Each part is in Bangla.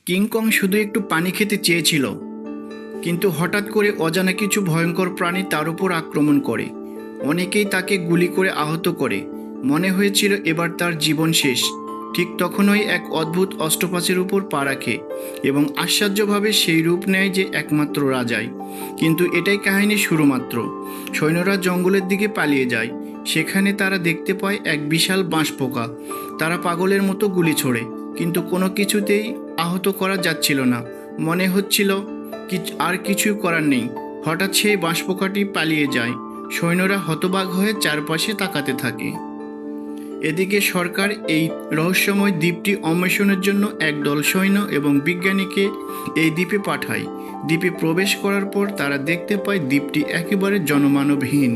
কিংকং শুধু একটু পানি খেতে চেয়েছিল, কিন্তু হঠাৎ করে অজানা কিছু ভয়ঙ্কর প্রাণী তার উপর আক্রমণ করে। অনেকেই তাকে গুলি করে আহত করে। মনে হয়েছিল এবার তার জীবন শেষ। ঠিক তখনই এক অদ্ভুত অষ্টপাশের উপর পা রাখে এবং আশ্চর্যভাবে সেই রূপ নেয় যে একমাত্র রাজাই। কিন্তু এটাই কাহিনীর শুরু মাত্র। সৈন্যরা জঙ্গলের দিকে পালিয়ে যায়। সেখানে তারা দেখতে পায় এক বিশাল বাঁশ পোকা। তারা পাগলের মতো গুলি ছোড়ে, কিন্তু কোনো কিছুতেই আহত করা যাচ্ছিল না। মনে হচ্ছিল আর কিছুই করার নেই। হঠাৎ সেই বাঁশপোকাটি পালিয়ে যায়। সৈন্যরা হতবাক হয়ে চারপাশে তাকাতে থাকে। এদিকে সরকার এই রহস্যময় দ্বীপটি অন্বেষণের জন্য একদল সৈন্য এবং বিজ্ঞানীকে এই দ্বীপে পাঠায়। দ্বীপে প্রবেশ করার পর তারা দেখতে পায় দ্বীপটি একেবারে জনমানবহীন।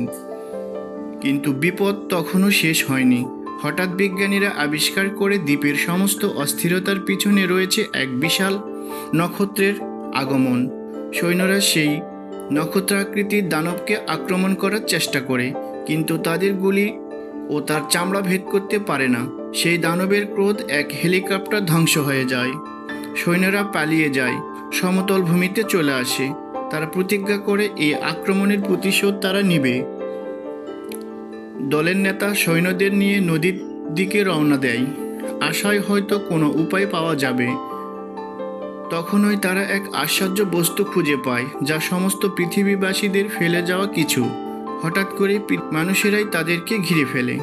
কিন্তু বিপদ তখনও শেষ হয়নি। হঠাৎ বিজ্ঞানীরা আবিষ্কার করে দ্বীপের সমস্ত অস্থিরতার পিছনে রয়েছে এক বিশাল নক্ষত্রের আগমন। সৈন্যরা সেই নক্ষত্রাকৃতির দানবকে আক্রমণ করার চেষ্টা করে, কিন্তু তাদের গুলি ও তার চামড়া ভেদ করতে পারে না। সেই দানবের ক্রোধ এক হেলিকপ্টার ধ্বংস হয়ে যায়। সৈন্যরা পালিয়ে যায়, সমতল ভূমিতে চলে আসে। তারা প্রতিজ্ঞা করে এই আক্রমণের প্রতিশোধ তারা নিবে। দলের নেতা সৈন্যদের নিয়ে নদীর দিকে রওনা দেয়, আশায় হয়তো কোনো উপায় পাওয়া যাবে। তখনই তারা এক আশ্চর্য বস্তু খুঁজে পায়, যা সমস্ত পৃথিবীবাসীদের ফেলে যাওয়া কিছু। হঠাৎ করে মানুষেরাই তাদেরকে ঘিরে ফেলে।